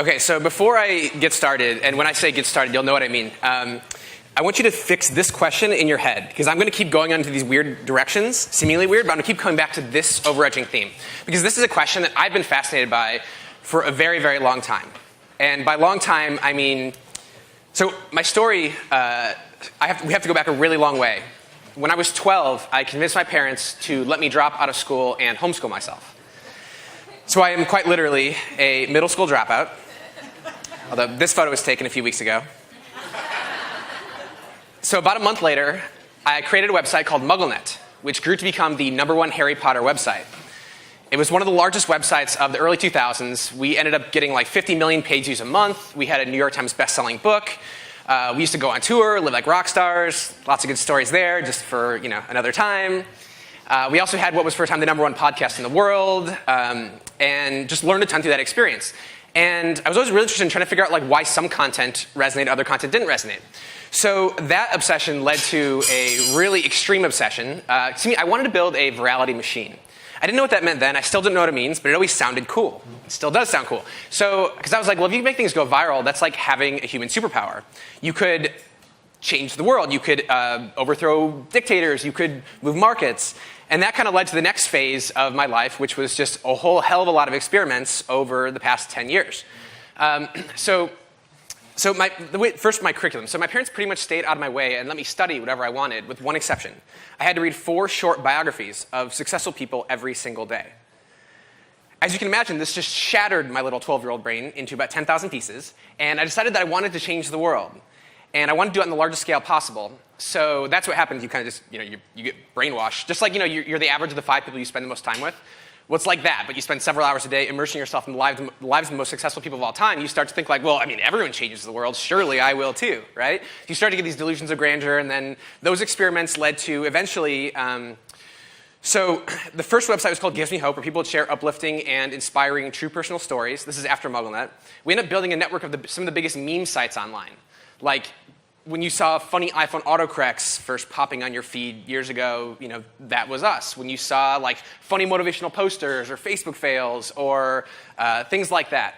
Okay, so before I get started, and when I say get started, you'll know what I mean. I want you to fix this question in your head, because I'm going to keep going into these weird directions, seemingly weird, but I'm going to keep coming back to this overarching theme. Because this is a question that I've been fascinated by for a very, very long time. And by long time, I mean, so my story, we have to go back a really long way. When I was 12, I convinced my parents to let me drop out of school and homeschool myself. So I am quite literally a middle school dropout, although this photo was taken a few weeks ago. So about a month later, I created a website called MuggleNet, which grew to become the #1 Harry Potter website. It was one of the largest websites of the early 2000s. We ended up getting like 50 million page views a month. We had a New York Times best-selling book. We used to go on tour, live like rock stars. Lots of good stories there, just for another time. We also had what was for a time the #1 podcast in the world, and just learned a ton through that experience. And I was always really interested in trying to figure out why some content resonated, other content didn't resonate. So that obsession led to a really extreme obsession. I wanted to build a virality machine. I didn't know what that meant then. I still didn't know what it means, but it always sounded cool. It still does sound cool. So, because I was like, well, if you make things go viral, that's like having a human superpower. You could change the world. You could overthrow dictators. You could move markets. And that kind of led to the next phase of my life, which was just a whole hell of a lot of experiments over the past 10 years. First, my curriculum. So my parents pretty much stayed out of my way and let me study whatever I wanted, with one exception. I had to read 4 short biographies of successful people every single day. As you can imagine, this just shattered my little 12-year-old brain into about 10,000 pieces, and I decided that I wanted to change the world. And I wanted to do it on the largest scale possible. So that's what happens. You kind of just, you get brainwashed. Just like, you're the average of the 5 people you spend the most time with. Well, it's like that, but you spend several hours a day immersing yourself in the lives of the most successful people of all time. You start to think everyone changes the world. Surely I will too, right? You start to get these delusions of grandeur, and then those experiments led to eventually. So the first website was called Gives Me Hope, where people would share uplifting and inspiring true personal stories. This is after MuggleNet. We ended up building a network of some of the biggest meme sites online. Like when you saw funny iPhone autocorrects first popping on your feed years ago, that was us. When you saw funny motivational posters or Facebook fails or things like that.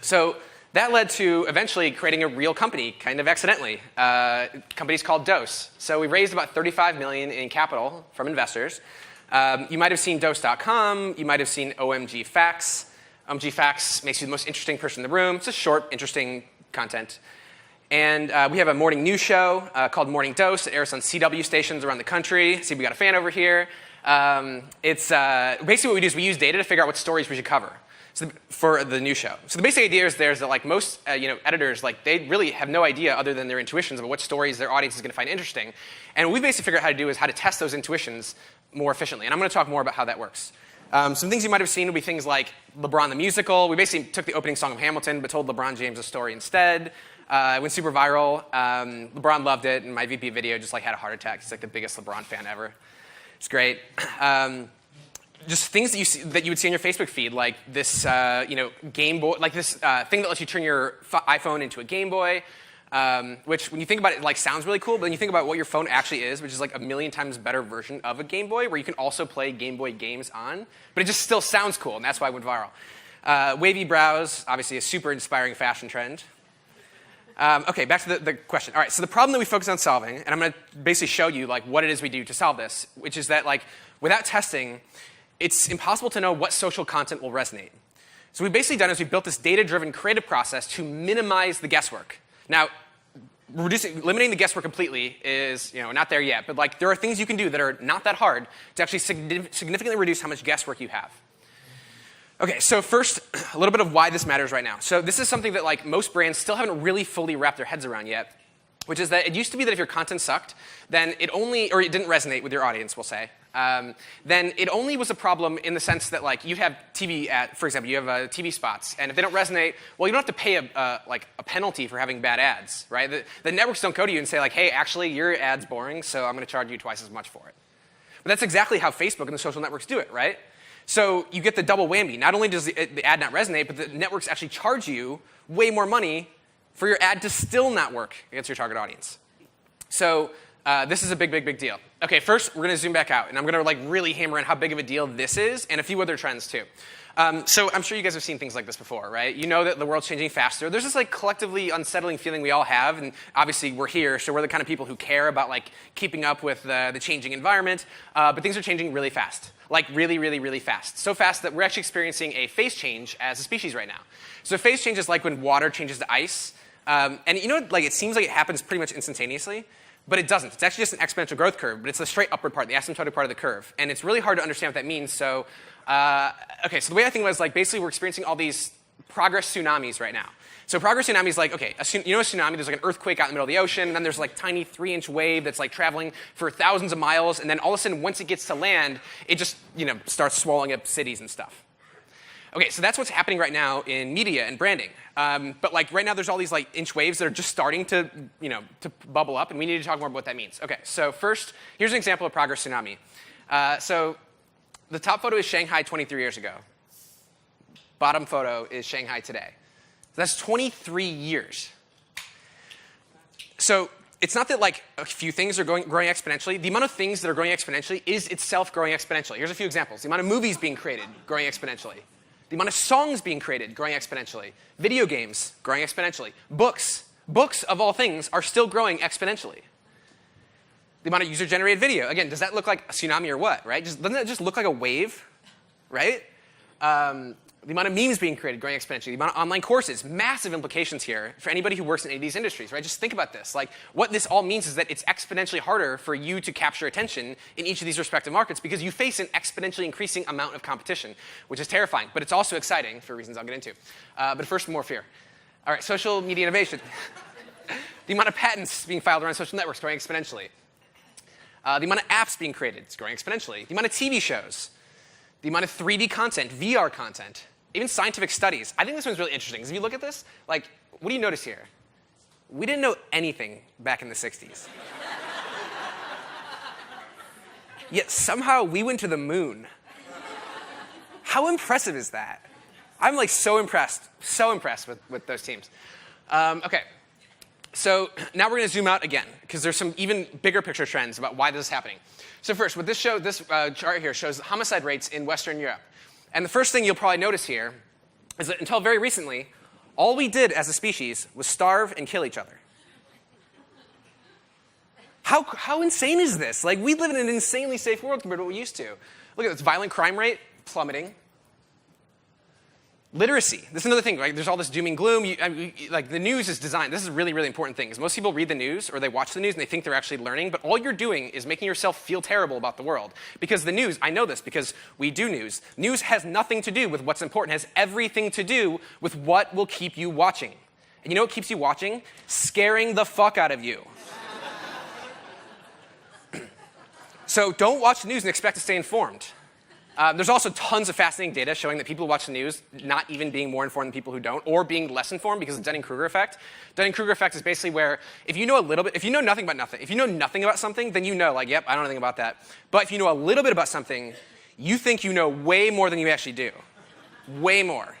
So that led to eventually creating a real company, kind of accidentally. Company's called Dose. So we raised about $35 million in capital from investors. You might have seen Dose.com. You might have seen OMG Facts. OMG Facts makes you the most interesting person in the room. It's just short, interesting content. And we have a morning news show called Morning Dose. It airs on CW stations around the country. See, we got a fan over here. It's basically what we do is we use data to figure out what stories we should cover for the news show. So the basic idea is that most editors, they really have no idea other than their intuitions about what stories their audience is going to find interesting. And what we basically figure out how to do is how to test those intuitions more efficiently. And I'm going to talk more about how that works. Some things you might have seen would be things like LeBron the Musical. We basically took the opening song of Hamilton but told LeBron James a story instead. It went super viral. LeBron loved it, and my VP video just had a heart attack. He's the biggest LeBron fan ever. It's great. Just things that you would see on your Facebook feed, like this Game Boy, this thing that lets you turn your iPhone into a Game Boy, which when you think about it, sounds really cool. But then you think about what your phone actually is, which is a million times better version of a Game Boy, where you can also play Game Boy games on. But it just still sounds cool, and that's why it went viral. Wavy brows, obviously a super inspiring fashion trend. Okay, back to the question. All right, so the problem that we focus on solving, and I'm going to basically show you what it is we do to solve this, which is that without testing, it's impossible to know what social content will resonate. So what we've basically done is we've built this data-driven creative process to minimize the guesswork. Now, limiting the guesswork completely is not there yet, but there are things you can do that are not that hard to actually significantly reduce how much guesswork you have. Okay, so first, a little bit of why this matters right now. So this is something that most brands still haven't really fully wrapped their heads around yet, which is that it used to be that if your content sucked, then it didn't resonate with your audience, we'll say, then it only was a problem in the sense that you'd have TV for example, you have TV spots, and if they don't resonate, well, you don't have to pay a penalty for having bad ads, right? The networks don't go to you and say hey, actually, your ad's boring, so I'm going to charge you twice as much for it. But that's exactly how Facebook and the social networks do it, right? So you get the double whammy. Not only does the ad not resonate, but the networks actually charge you way more money for your ad to still not work against your target audience. So This is a big, big, big deal. Okay, first we're going to zoom back out, and I'm going to like really hammer in how big of a deal this is, and a few other trends too. So I'm sure you guys have seen things like this before, right? You know that the world's changing faster. There's this like collectively unsettling feeling we all have, and obviously we're here, so we're the kind of people who care about like keeping up with the changing environment. But things are changing really fast, like really, really, really fast. So fast that we're actually experiencing a phase change as a species right now. So a phase change is like when water changes to ice, and you know, like it seems like it happens pretty much instantaneously. But it doesn't. It's actually just an exponential growth curve, but it's the straight upward part, the asymptotic part of the curve. And it's really hard to understand what that means. So, okay, so the way I think was like basically we're experiencing all these progress tsunamis right now. So progress tsunami is like, okay, you know a tsunami, there's like an earthquake out in the middle of the ocean, and then there's like tiny 3-inch wave that's like traveling for thousands of miles, and then all of a sudden once it gets to land, it just starts swallowing up cities and stuff. Okay, so that's what's happening right now in media and branding. But like right now, there's all these like inch waves that are just starting to, to bubble up, and we need to talk more about what that means. Okay, so first, here's an example of progress tsunami. So the top photo is Shanghai 23 years ago. Bottom photo is Shanghai today. So that's 23 years. So it's not that like a few things are growing exponentially. The amount of things that are growing exponentially is itself growing exponentially. Here's a few examples. The amount of movies being created growing exponentially. The amount of songs being created growing exponentially. Video games growing exponentially. Books of all things are still growing exponentially. The amount of user-generated video. Again, does that look like a tsunami or what, right? Doesn't that just look like a wave, right? The amount of memes being created growing exponentially. The amount of online courses. Massive implications here for anybody who works in any of these industries, right? Just think about this. Like, what this all means is that it's exponentially harder for you to capture attention in each of these respective markets because you face an exponentially increasing amount of competition, which is terrifying. But it's also exciting for reasons I'll get into. But first, more fear. All right, social media innovation. The amount of patents being filed around social networks growing exponentially. The amount of apps being created is growing exponentially. The amount of TV shows. The amount of 3D content, VR content, even scientific studies. I think this one's really interesting, because if you look at this, like, what do you notice here? We didn't know anything back in the 60s. Yet somehow we went to the moon. How impressive is that? I'm like so impressed with those teams. Okay, so now we're going to zoom out again, because there's some even bigger picture trends about why this is happening. So first, what this chart here shows homicide rates in Western Europe. And the first thing you'll probably notice here is that until very recently, all we did as a species was starve and kill each other. How insane is this? Like, we live in an insanely safe world compared to what we used to. Look at this violent crime rate plummeting. Literacy. This is another thing, right? There's all this doom and gloom. Like, the news is designed. This is a really, really important thing. Because most people read the news or they watch the news and they think they're actually learning. But all you're doing is making yourself feel terrible about the world. Because the news, I know this because we do news. News has nothing to do with what's important. It has everything to do with what will keep you watching. And you know what keeps you watching? Scaring the fuck out of you. So don't watch the news and expect to stay informed. There's also tons of fascinating data showing that people who watch the news not even being more informed than people who don't, or being less informed because of the Dunning-Kruger effect. Dunning-Kruger effect is basically where if you know a little bit, if you know nothing about nothing, if you know nothing about something, then you know, like, yep, I don't know anything about that. But if you know a little bit about something, you think you know way more than you actually do. Way more.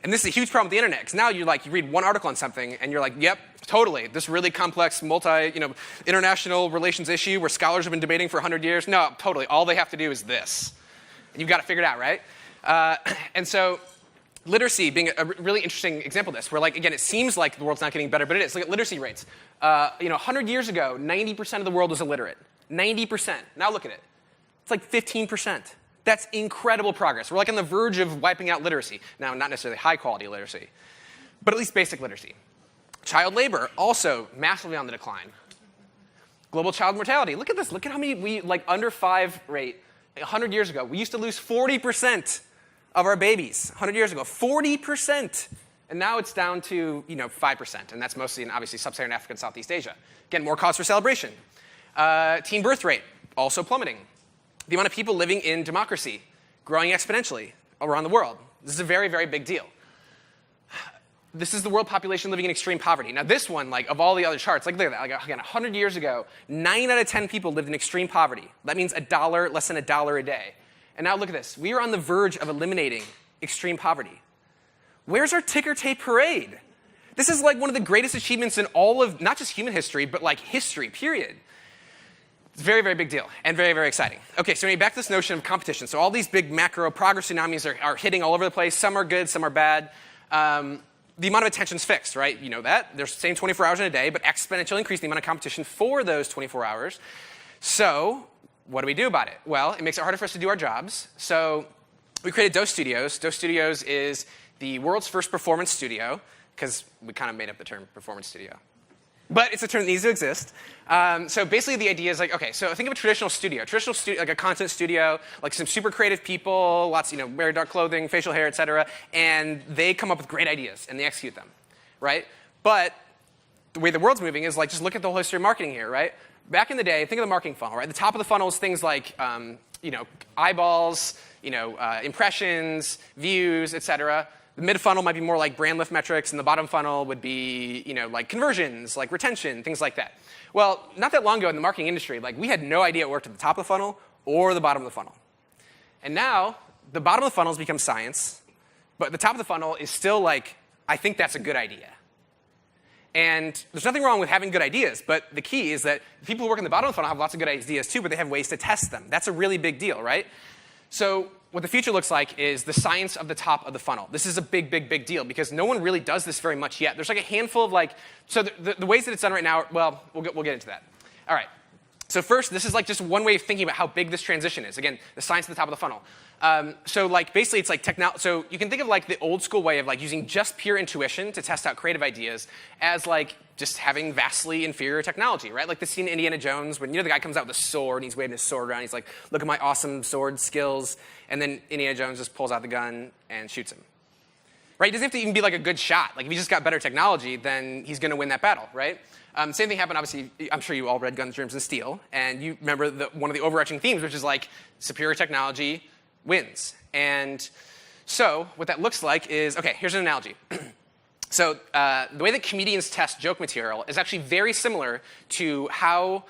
And this is a huge problem with the internet, because now you read one article on something, and you're like, yep, totally, this really complex, international relations issue where scholars have been debating for 100 years. No, totally, all they have to do is this. And you've got to figure it out, right? And so literacy being a really interesting example of this, where, like, again, it seems like the world's not getting better, but it is. Look at literacy rates. 100 years ago, 90% of the world was illiterate. 90%. Now look at it. It's like 15%. That's incredible progress. We're like on the verge of wiping out literacy. Now, not necessarily high-quality literacy, but at least basic literacy. Child labor, also massively on the decline. Global child mortality. Look at this. Look at how many under 5 rate. 100 years ago, we used to lose 40% of our babies. 100 years ago, 40%. And now it's down to 5%. And that's mostly in, obviously, sub-Saharan Africa and Southeast Asia. Again, more cause for celebration. Teen birth rate, also plummeting. The amount of people living in democracy, growing exponentially around the world. This is a very, very big deal. This is the world population living in extreme poverty. Now this one, of all the other charts, look at that. Again, 100 years ago, 9 out of 10 people lived in extreme poverty. That means less than $1 a day. And now look at this. We are on the verge of eliminating extreme poverty. Where's our ticker tape parade? This is one of the greatest achievements in all of, not just human history, but history, period. It's a very, very big deal and very, very exciting. Okay, so back to this notion of competition. So all these big macro progress tsunamis are hitting all over the place. Some are good, some are bad. The amount of attention is fixed, right? You know that. There's the same 24 hours in a day, but exponentially increase the amount of competition for those 24 hours. So what do we do about it? Well, it makes it harder for us to do our jobs. So we created Dose Studios. Dose Studios is the world's first performance studio, because we kind of made up the term performance studio. But it's a term that needs to exist. So basically the idea is like, okay, so think of a traditional studio. Traditional studio, like a content studio, like some super creative people, lots, wear dark clothing, facial hair, et cetera, and they come up with great ideas and they execute them, right? But the way the world's moving is like, just look at the whole history of marketing here, right? Back in the day, think of the marketing funnel, right? The top of the funnel is things like, eyeballs, impressions, views, et cetera. The mid funnel might be more like brand lift metrics, and the bottom funnel would be, like conversions, like retention, things like that. Well, not that long ago in the marketing industry, like we had no idea it worked at the top of the funnel or the bottom of the funnel. And now the bottom of the funnel has become science, but the top of the funnel is still like, I think that's a good idea. And there's nothing wrong with having good ideas, but the key is that the people who work in the bottom of the funnel have lots of good ideas too, but they have ways to test them. That's a really big deal, right? So what the future looks like is the science of the top of the funnel. This is a big, big, big deal because no one really does this very much yet. There's like a handful of so the ways that it's done right now, well, we'll get into that. All right. So first, this is like just one way of thinking about how big this transition is. Again, the science at the top of the funnel. So like basically it's like so you can think of like the old school way of like using just pure intuition to test out creative ideas as like just having vastly inferior technology, right? Like the scene in Indiana Jones when the guy comes out with a sword and he's waving his sword around. He's like, look at my awesome sword skills. And then Indiana Jones just pulls out the gun and shoots him. Right? He doesn't have to even be like a good shot. Like if he just got better technology, then he's going to win that battle, right? Same thing happened, obviously, I'm sure you all read Guns, Germs, and Steel, and you remember one of the overarching themes, which is like superior technology wins. And so what that looks like is, okay, here's an analogy. So the way that comedians test joke material is actually very similar to how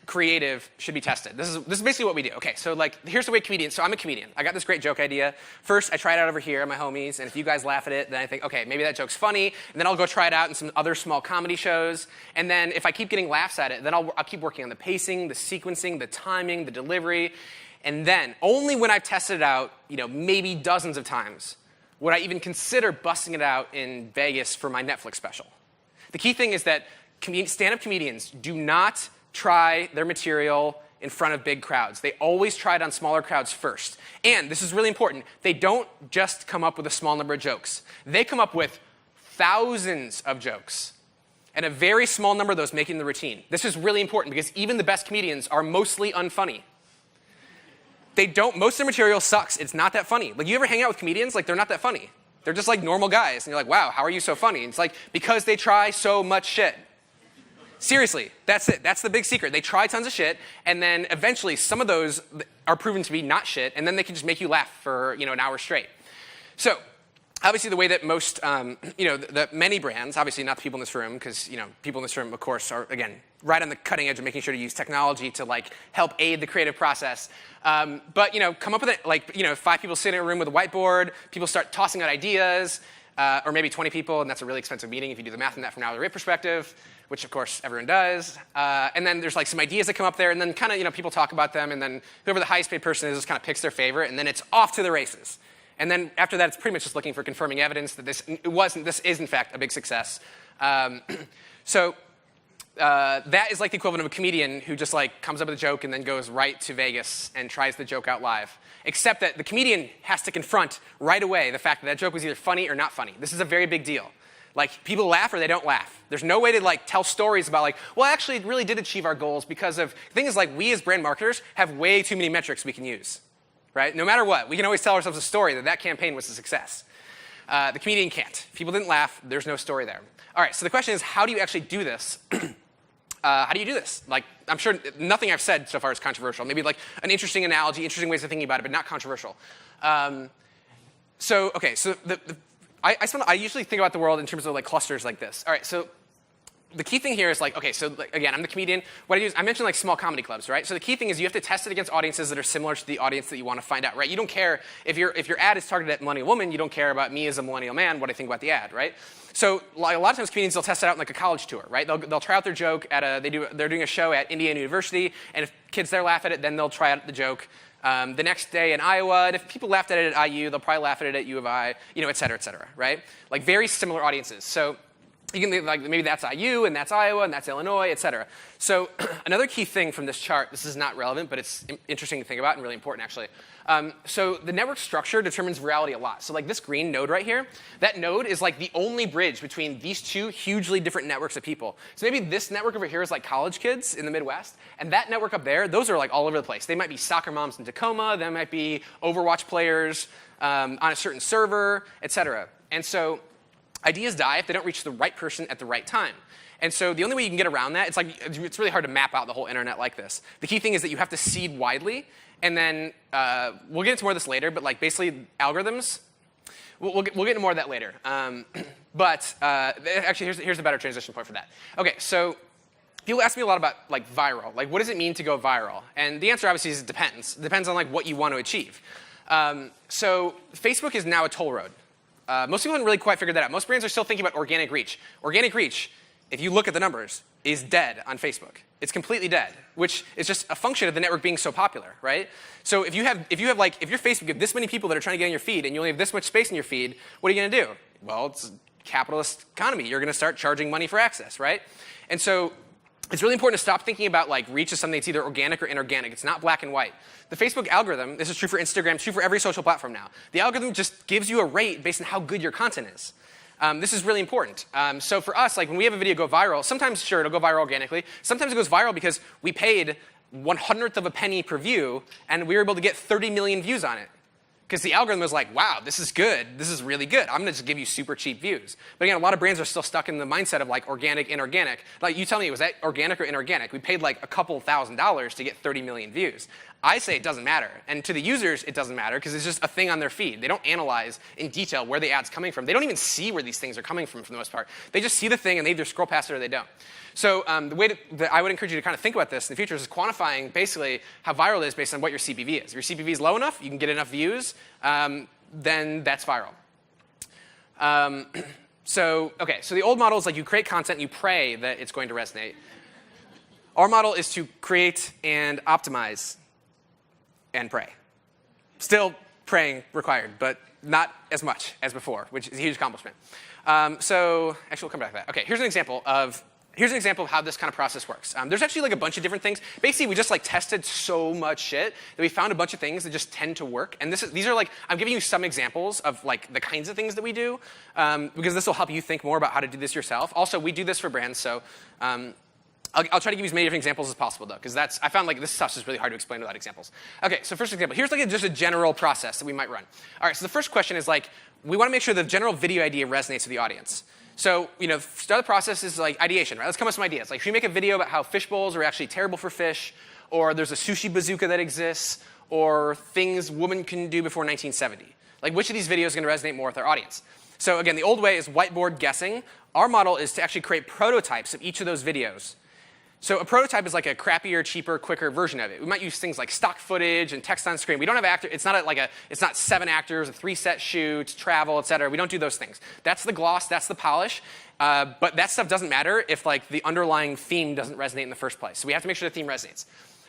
creative should be tested. This is basically what we do. Okay, so like here's the way comedians, so I'm a comedian. I got this great joke idea. First, I try it out over here, my homies, and if you guys laugh at it, then I think, okay, maybe that joke's funny, and then I'll go try it out in some other small comedy shows, and then if I keep getting laughs at it, then I'll keep working on the pacing, the sequencing, the timing, the delivery, and then only when I've tested it out, maybe dozens of times, would I even consider busting it out in Vegas for my Netflix special. The key thing is that stand-up comedians do not try their material in front of big crowds. They always try it on smaller crowds first. And this is really important. They don't just come up with a small number of jokes. They come up with thousands of jokes. And a very small number of those making the routine. This is really important because even the best comedians are mostly unfunny. Most of their material sucks. It's not that funny. Like you ever hang out with comedians? Like they're not that funny. They're just like normal guys. And you're like, wow, how are you so funny? And it's like, because they try so much shit. Seriously, that's it. That's the big secret. They try tons of shit, and then eventually some of those are proven to be not shit, and then they can just make you laugh for an hour straight. So obviously the way that most, the many brands, obviously not the people in this room, because people in this room, of course, are again right on the cutting edge of making sure to use technology to like help aid the creative process. But come up with it like 5 people sit in a room with a whiteboard, people start tossing out ideas, or maybe 20 people, and that's a really expensive meeting if you do the math on that from an hourly rate perspective, which of course everyone does. And then there's like some ideas that come up there, and then kind of people talk about them, and then whoever the highest paid person is just kind of picks their favorite, and then it's off to the races. And then after that, it's pretty much just looking for confirming evidence that this is in fact a big success. So that is like the equivalent of a comedian who just like comes up with a joke and then goes right to Vegas and tries the joke out live. Except that the comedian has to confront right away the fact that that joke was either funny or not funny. This is a very big deal. Like, people laugh or they don't laugh. There's no way to like tell stories about like, well, actually, it really did achieve our goals because of, the thing is like, we as brand marketers have way too many metrics we can use, right? No matter what, we can always tell ourselves a story that campaign was a success. The comedian can't. If people didn't laugh, there's no story there. All right, so the question is, how do you actually do this? How do you do this? Like, I'm sure nothing I've said so far is controversial. Maybe like an interesting analogy, interesting ways of thinking about it, but not controversial. I usually think about the world in terms of like clusters like this. All right, so the key thing here is like, okay, so like, again, I'm the comedian. What I do is I mentioned like small comedy clubs, right? So the key thing is you have to test it against audiences that are similar to the audience that you want to find out, right? You don't care if your ad is targeted at millennial woman, you don't care about me as a millennial man, what I think about the ad, right? So like, a lot of times comedians will test it out in like a college tour, right? They'll try out their joke at they're doing a show at Indiana University, and if kids there laugh at it, then they'll try out the joke the next day in Iowa, and if people laughed at it at IU, they'll probably laugh at it at U of I, et cetera, right? Like very similar audiences. So you can think like maybe that's IU, and that's Iowa, and that's Illinois, et cetera. So another key thing from this chart, this is not relevant, but it's interesting to think about and really important, actually. So the network structure determines virality a lot. So like this green node right here, that node is like the only bridge between these two hugely different networks of people. So maybe this network over here is like college kids in the Midwest, and that network up there, those are like all over the place. They might be soccer moms in Tacoma, they might be Overwatch players on a certain server, et cetera. And so ideas die if they don't reach the right person at the right time. And so the only way you can get around that, it's really hard to map out the whole internet like this. The key thing is that you have to seed widely, and then we'll get into more of this later, but like basically algorithms, we'll get into more of that later. Actually, here's a better transition point for that. Okay, so people ask me a lot about like viral. Like, what does it mean to go viral? And the answer obviously is it depends. It depends on like what you want to achieve. So Facebook is now a toll road. Most people haven't really quite figured that out. Most brands are still thinking about organic reach. Organic reach, if you look at the numbers, is dead on Facebook. It's completely dead, which is just a function of the network being so popular, right? So if your Facebook, you have this many people that are trying to get in your feed, and you only have this much space in your feed, what are you going to do? Well, it's a capitalist economy. You're going to start charging money for access, right? And so it's really important to stop thinking about like reach as something that's either organic or inorganic. It's not black and white. The Facebook algorithm, this is true for Instagram, it's true for every social platform now. The algorithm just gives you a rate based on how good your content is. This is really important. So for us, like when we have a video go viral, sometimes sure it'll go viral organically. Sometimes it goes viral because we paid 1/100th of a penny per view, and we were able to get 30 million views on it. Because the algorithm was like, wow, this is good. This is really good. I'm going to just give you super cheap views. But again, a lot of brands are still stuck in the mindset of like organic, inorganic. Like you tell me, was that organic or inorganic? We paid like a couple $1,000s to get 30 million views. I say it doesn't matter. And to the users, it doesn't matter because it's just a thing on their feed. They don't analyze in detail where the ad's coming from. They don't even see where these things are coming from for the most part. They just see the thing and they either scroll past it or they don't. So the way that I would encourage you to kind of think about this in the future is quantifying basically how viral it is based on what your CPV is. If your CPV is low enough, you can get enough views, then that's viral. So the old model is like you create content and you pray that it's going to resonate. Our model is to create and optimize and pray. Still praying required, but not as much as before, which is a huge accomplishment. So actually, we'll come back to that. Okay, here's an example of how this kind of process works. There's actually like a bunch of different things. Basically, we just like tested so much shit that we found a bunch of things that just tend to work. And these are like, I'm giving you some examples of like the kinds of things that we do, because this will help you think more about how to do this yourself. Also, we do this for brands, so I'll try to give you as many different examples as possible, though, because I found like this stuff's just really hard to explain without examples. Okay, so first example. Here's like just a general process that we might run. All right, so the first question is like, we want to make sure the general video idea resonates with the audience. So, start the process is like ideation, right? Let's come up with some ideas. Like, should we make a video about how fish bowls are actually terrible for fish, or there's a sushi bazooka that exists, or things women couldn't do before 1970? Like, which of these videos is going to resonate more with our audience? So again, the old way is whiteboard guessing. Our model is to actually create prototypes of each of those videos. So a prototype is like a crappier, cheaper, quicker version of it. We might use things like stock footage and text on screen. We don't have actors. It's not 7 actors, a 3-set shoot, travel, et cetera. We don't do those things. That's the gloss. That's the polish. But that stuff doesn't matter if like the underlying theme doesn't resonate in the first place. So we have to make sure the theme resonates.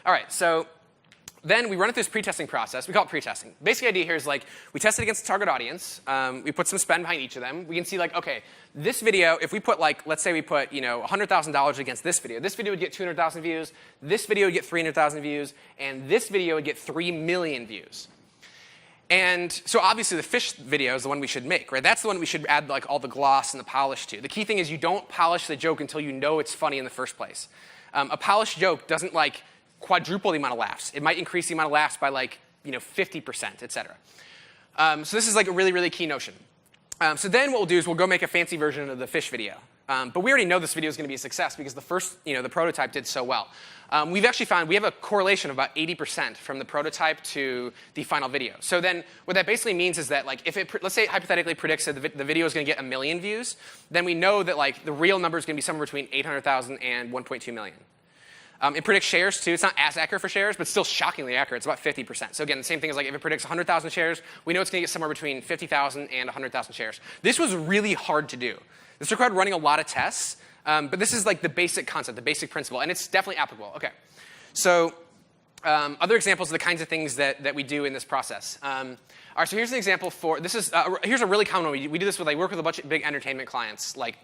All right. So then we run it through this pre-testing process. We call it pre-testing. Basic idea here is like we test it against the target audience. We put some spend behind each of them. We can see like, okay, this video, if we put like, let's say we put $100,000 against this video would get 200,000 views. This video would get 300,000 views, and this video would get 3 million views. And so obviously the fish video is the one we should make, right? That's the one we should add like all the gloss and the polish to. The key thing is you don't polish the joke until you know it's funny in the first place. A polished joke doesn't like quadruple the amount of laughs. It might increase the amount of laughs by like 50%, et cetera. So this is like a really, really key notion. So then what we'll do is we'll go make a fancy version of the fish video. But we already know this video is going to be a success because the prototype did so well. We've actually found we have a correlation of about 80% from the prototype to the final video. So then what that basically means is that like, if it, let's say it hypothetically predicts that the video is going to get 1 million views, then we know that like, the real number is going to be somewhere between 800,000 and 1.2 million. It predicts shares, too. It's not as accurate for shares, but still shockingly accurate. It's about 50%. So again, the same thing is like if it predicts 100,000 shares, we know it's going to get somewhere between 50,000 and 100,000 shares. This was really hard to do. This required running a lot of tests, but this is like the basic concept, the basic principle, and it's definitely applicable. OK, so other examples of the kinds of things that we do in this process. All right, so here's an example for this is here's a really common one. We do this with work with a bunch of big entertainment clients, like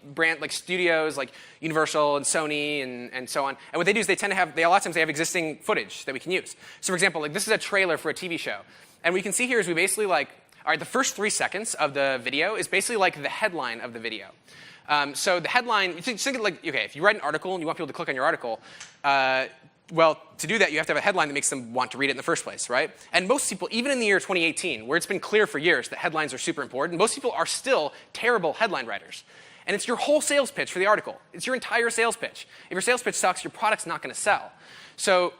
studios, like Universal and Sony and so on. And what they do is they tend to have a lot of times they have existing footage that we can use. So for example, like this is a trailer for a TV show, and what you can see here is we basically all right, the first 3 seconds of the video is basically like the headline of the video. So the headline, think like, OK, if you write an article and you want people to click on your article, well, to do that, you have to have a headline that makes them want to read it in the first place, right? And most people, even in the year 2018, where it's been clear for years that headlines are super important, most people are still terrible headline writers. And it's your whole sales pitch for the article. It's your entire sales pitch. If your sales pitch sucks, your product's not going to sell. So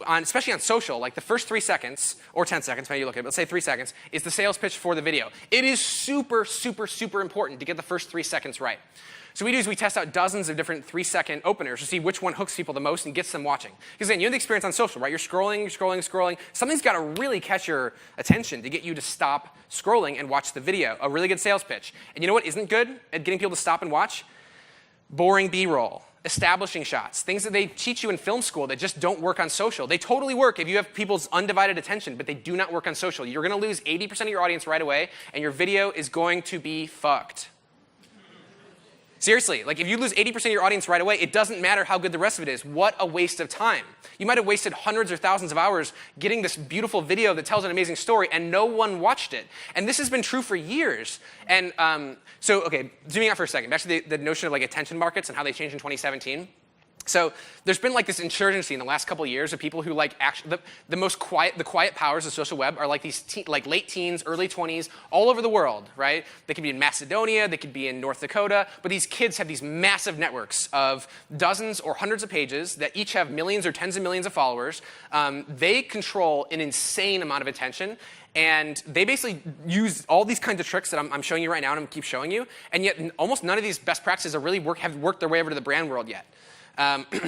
especially on social, like the first 3 seconds, or 10 seconds, maybe you look at it, but let's say 3 seconds, is the sales pitch for the video. It is super, super, super important to get the first 3 seconds right. So what we do is we test out dozens of different 3-second openers to see which one hooks people the most and gets them watching. Because again, you have the experience on social, right? You're scrolling, scrolling, scrolling. Something's got to really catch your attention to get you to stop scrolling and watch the video. A really good sales pitch. And you know what isn't good at getting people to stop and watch? Boring B-roll. Establishing shots, things that they teach you in film school that just don't work on social. They totally work if you have people's undivided attention, but they do not work on social. You're going to lose 80% of your audience right away, and your video is going to be fucked. Seriously, like if you lose 80% of your audience right away, it doesn't matter how good the rest of it is. What a waste of time. You might have wasted hundreds or thousands of hours getting this beautiful video that tells an amazing story, and no one watched it. And this has been true for years. And so, OK, zooming out for a second, back to the notion of like attention markets and how they changed in 2017. So there's been like this insurgency in the last couple of years of people who like actually the quiet powers of social web are like these like late teens, early 20s, all over the world, right? They could be in Macedonia, they could be in North Dakota, but these kids have these massive networks of dozens or hundreds of pages that each have millions or tens of millions of followers. They control an insane amount of attention. And they basically use all these kinds of tricks that I'm showing you right now, and I'm going to keep showing you. And yet almost none of these best practices have worked their way over to the brand world yet.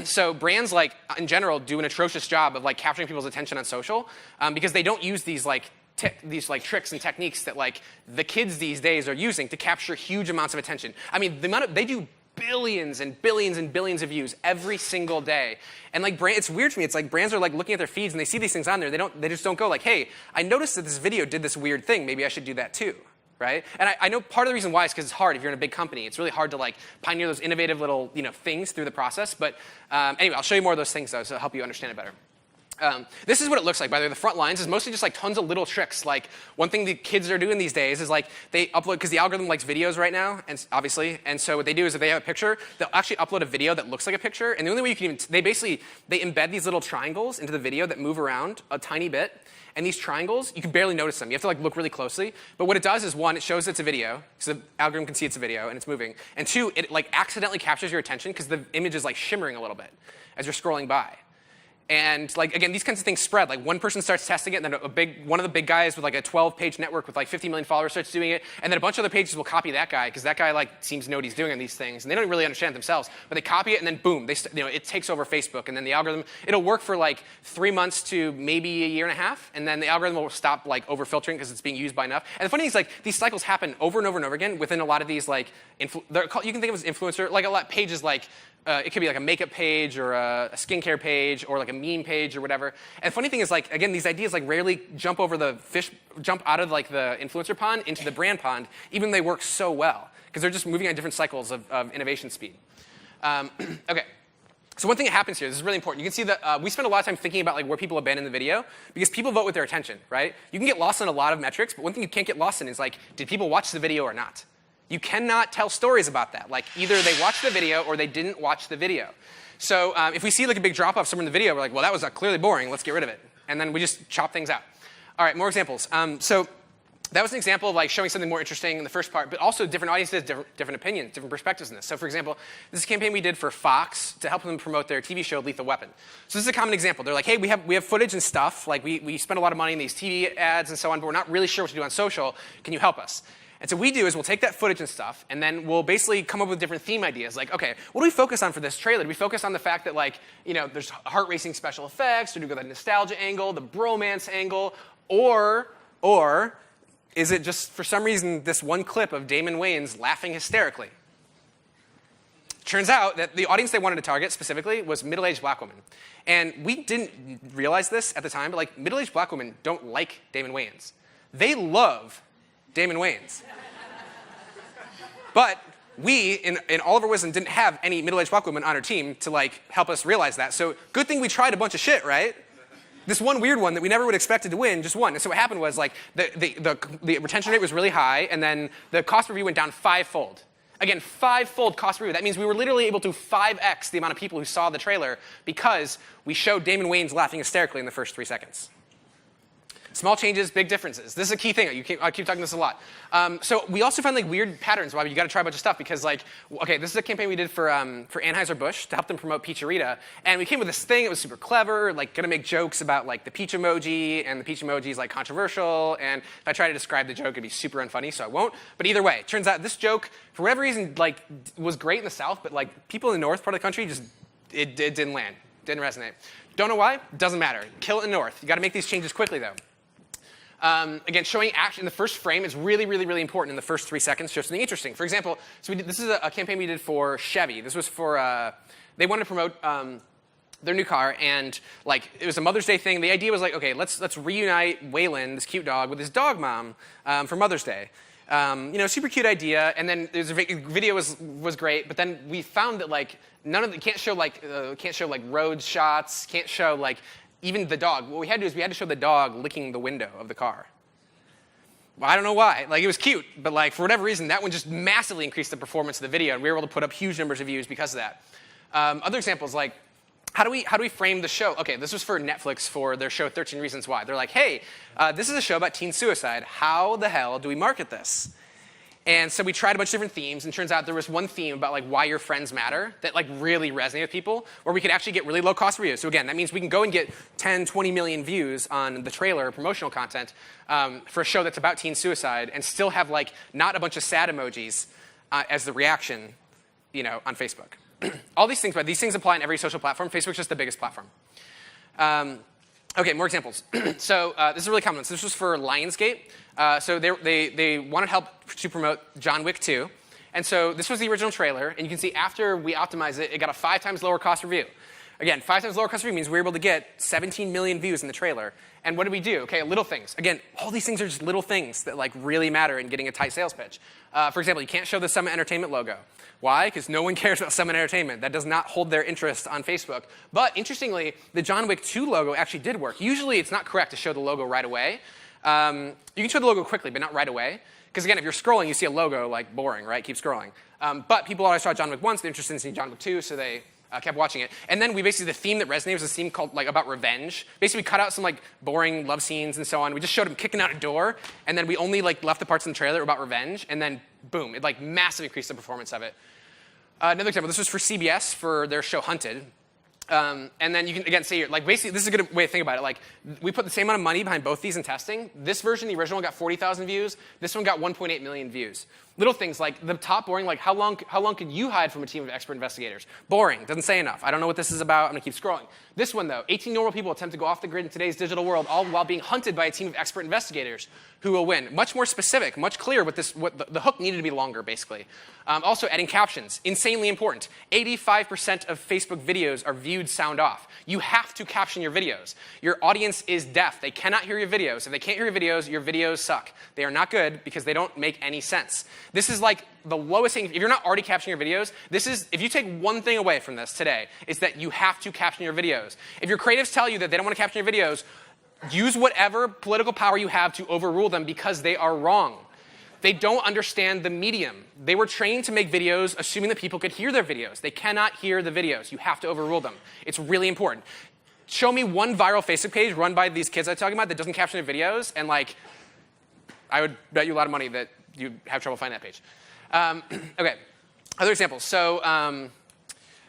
So brands, like in general, do an atrocious job of like capturing people's attention on social because they don't use these tricks and techniques that like the kids these days are using to capture huge amounts of attention. I mean, they do billions and billions and billions of views every single day. And like it's weird to me. It's like brands are like looking at their feeds and they see these things on there. They just don't go like, hey, I noticed that this video did this weird thing. Maybe I should do that too. Right? And I know part of the reason why is because it's hard. If you're in a big company, it's really hard to like pioneer those innovative little things through the process. But anyway, I'll show you more of those things though, so it'll help you understand it better. This is what it looks like. By the way, the front lines is mostly just like tons of little tricks. Like one thing the kids are doing these days is like they upload, because the algorithm likes videos right now, and obviously. And so what they do is if they have a picture, they'll actually upload a video that looks like a picture. And the only way you can they embed these little triangles into the video that move around a tiny bit. And these triangles, you can barely notice them. You have to like look really closely. But what it does is, one, it shows it's a video, so the algorithm can see it's a video and it's moving. And two, it like accidentally captures your attention because the image is like shimmering a little bit as you're scrolling by. And like again, these kinds of things spread. Like one person starts testing it, and then one of the big guys with like a 12-page network with like 50 million followers starts doing it, and then a bunch of other pages will copy that guy because that guy like seems to know what he's doing on these things, and they don't really understand it themselves. But they copy it, and then boom, it takes over Facebook, and then the algorithm it'll work for like 3 months to maybe a year and a half, and then the algorithm will stop like over filtering because it's being used by enough. And the funny thing is like these cycles happen over and over and over again within a lot of these like you can think of as influencer like a lot of pages like. It could be like a makeup page or a skincare page or like a meme page or whatever. And the funny thing is like, again, these ideas like rarely jump out of like the influencer pond into the brand pond, even though they work so well, because they're just moving on different cycles of innovation speed. OK. So one thing that happens here, this is really important. You can see that we spend a lot of time thinking about like where people abandon the video because people vote with their attention, right? You can get lost in a lot of metrics, but one thing you can't get lost in is like, did people watch the video or not? You cannot tell stories about that. Like either they watched the video or they didn't watch the video. So if we see like a big drop off somewhere in the video, we're like, well, that was clearly boring. Let's get rid of it. And then we just chop things out. All right, more examples. So that was an example of like showing something more interesting in the first part, but also different audiences, different opinions, different perspectives in this. So for example, this is a campaign we did for Fox to help them promote their TV show Lethal Weapon. So this is a common example. They're like, hey, we have footage and stuff. Like we spend a lot of money in these TV ads and so on, but we're not really sure what to do on social. Can you help us? And so what we do is we'll take that footage and stuff, and then we'll basically come up with different theme ideas. Like, okay, what do we focus on for this trailer? Do we focus on the fact that, like, you know, there's heart-racing special effects? Or do we go the nostalgia angle, the bromance angle? Or is it just, for some reason, this one clip of Damon Wayans laughing hysterically? Turns out that the audience they wanted to target specifically was middle-aged black women. And we didn't realize this at the time, but like middle-aged black women don't like Damon Wayans. They love Damon Wayans. But we, in all of our wisdom, didn't have any middle-aged black women on our team to like help us realize that. So good thing we tried a bunch of shit, right? This one weird one that we never would have expected to win just won. And so what happened was like the retention rate was really high, and then the cost per view went down 5-fold. Again, 5-fold cost per view. That means we were literally able to 5x the amount of people who saw the trailer because we showed Damon Wayans laughing hysterically in the first 3 seconds. Small changes, big differences. This is a key thing. I keep talking this a lot. So we also found like weird patterns why you got to try a bunch of stuff because like, okay, this is a campaign we did for Anheuser-Busch to help them promote Pizzeria, and we came with this thing. It was super clever, like gonna make jokes about like the peach emoji, and the peach emoji is like controversial. And if I try to describe the joke, it'd be super unfunny, so I won't. But either way, it turns out this joke, for whatever reason, like was great in the South, but like people in the North part of the country just it didn't land, didn't resonate. Don't know why. Doesn't matter. Kill it in the North. You got to make these changes quickly though. Again, showing action in the first frame is really, really, really important in the first 3 seconds. Show something interesting. For example, so this is a campaign we did for Chevy. This was for, they wanted to promote their new car, and like it was a Mother's Day thing. The idea was like, okay, let's reunite Waylon, this cute dog, with his dog mom for Mother's Day. You know, super cute idea. And then there's a video was great, but then we found that like none of it can't show like road shots, can't show like even the dog. What we had to do is we had to show the dog licking the window of the car. Well, I don't know why. Like, it was cute, but like for whatever reason, that one just massively increased the performance of the video, and we were able to put up huge numbers of views because of that. Other examples, like, how do we frame the show? Okay, this was for Netflix for their show 13 Reasons Why. They're like, hey, this is a show about teen suicide. How the hell do we market this? And so we tried a bunch of different themes, and turns out there was one theme about like why your friends matter that like really resonated with people, where we could actually get really low cost reviews. So again, that means we can go and get 10, 20 million views on the trailer, promotional content, for a show that's about teen suicide, and still have like not a bunch of sad emojis as the reaction, you know, on Facebook. All these things, but these things apply on every social platform. Facebook's just the biggest platform. Okay, more examples. So this is a really common one. So this was for Lionsgate. So they wanted help to promote John Wick 2. And so this was the original trailer. And you can see after we optimized it, it got a 5 times lower cost per view. Again, 5 times lower cost per view means we were able to get 17 million views in the trailer. And what did we do? Okay, little things. Again, all these things are just little things that like really matter in getting a tight sales pitch. For example, you can't show the Summit Entertainment logo. Why? Because no one cares about Summit Entertainment. That does not hold their interest on Facebook. But interestingly, the John Wick 2 logo actually did work. Usually it's not correct to show the logo right away. You can show the logo quickly, but not right away. Because again, if you're scrolling, you see a logo, like boring, right? Keep scrolling. But people always saw John Wick 1, so they're interested in seeing John Wick 2, so they kept watching it. And then we basically, the theme that resonated was a theme called like about revenge. Basically, we cut out some like boring love scenes and so on. We just showed him kicking out a door, and then we only like left the parts in the trailer that were about revenge, and then boom, it like massively increased the performance of it. Another example, this was for CBS for their show Hunted. And then you can, again, say, like, basically, this is a good way to think about it. Like, we put the same amount of money behind both these in testing. This version, the original, got 40,000 views. This one got 1.8 million views. Little things like the top boring, like how long could you hide from a team of expert investigators? Boring, doesn't say enough. I don't know what this is about. I'm gonna keep scrolling. This one though, 18 normal people attempt to go off the grid in today's digital world, all while being hunted by a team of expert investigators. Who will win? Much more specific, much clearer. What the hook needed to be longer, basically. Also, adding captions, insanely important. 85% of Facebook videos are viewed sound off. You have to caption your videos. Your audience is deaf. They cannot hear your videos. If they can't hear your videos suck. They are not good because they don't make any sense. This is like the lowest thing. If you're not already captioning your videos, if you take one thing away from this today, it's that you have to caption your videos. If your creatives tell you that they don't want to caption your videos, use whatever political power you have to overrule them because they are wrong. They don't understand the medium. They were trained to make videos assuming that people could hear their videos. They cannot hear the videos. You have to overrule them. It's really important. Show me one viral Facebook page run by these kids I'm talking about that doesn't caption their videos, and like, I would bet you a lot of money that you have trouble finding that page. OK, other examples. So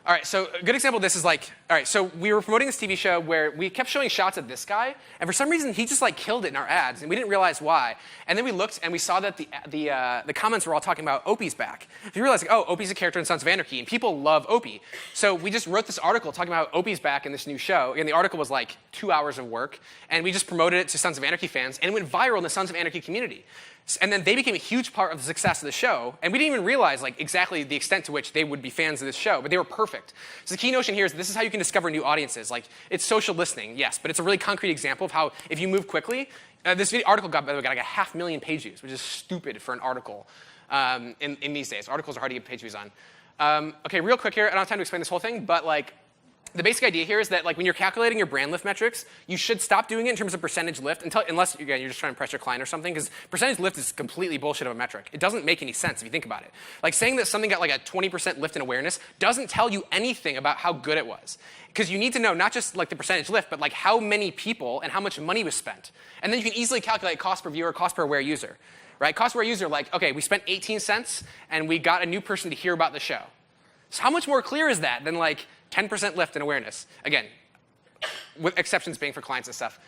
all right, so a good example of this is like, all right, so we were promoting this TV show where we kept showing shots of this guy, and for some reason he just like killed it in our ads, and we didn't realize why. And then we looked and we saw that the comments were all talking about Opie's back. You realize, like, oh, Opie's a character in Sons of Anarchy, and people love Opie. So we just wrote this article talking about Opie's back in this new show, and the article was like 2 hours of work, and we just promoted it to Sons of Anarchy fans, and it went viral in the Sons of Anarchy community. And then they became a huge part of the success of the show, and we didn't even realize like exactly the extent to which they would be fans of this show, but they were perfect. So the key notion here is this is how you can discover new audiences. Like, it's social listening, yes, but it's a really concrete example of how if you move quickly, this article got, by the way, got like 500,000 page views, which is stupid for an article in these days. Articles are hard to get page views on. OK, real quick here, I don't have time to explain this whole thing, but like, the basic idea here is that like when you're calculating your brand lift metrics, you should stop doing it in terms of percentage lift unless again, you're just trying to impress your client or something, because percentage lift is completely bullshit of a metric. It doesn't make any sense if you think about it. Like saying that something got like a 20% lift in awareness doesn't tell you anything about how good it was. Because you need to know not just like the percentage lift, but like how many people and how much money was spent. And then you can easily calculate cost per viewer, cost per aware user. Right? Cost per aware user, like, OK, we spent 18 cents and we got a new person to hear about the show. So how much more clear is that than like 10% lift in awareness? Again, with exceptions being for clients and stuff.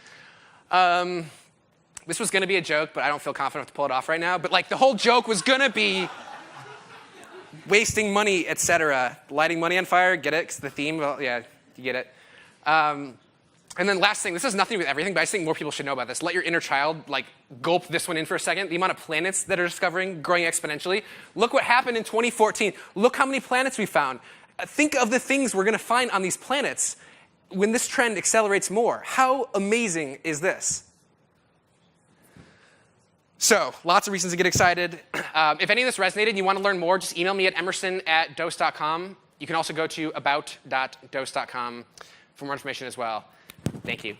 This was going to be a joke, but I don't feel confident enough to pull it off right now. But like the whole joke was going to be wasting money, et cetera. Lighting money on fire, get it? Because the theme, well, yeah, you get it. And then last thing, this has nothing to do with everything, but I just think more people should know about this. Let your inner child like gulp this one in for a second. The amount of planets that are discovering, growing exponentially. Look what happened in 2014. Look how many planets we found. Think of the things we're going to find on these planets when this trend accelerates more. How amazing is this? So, lots of reasons to get excited. If any of this resonated and you want to learn more, just email me at emerson@dose.com. You can also go to about.dose.com for more information as well. Thank you.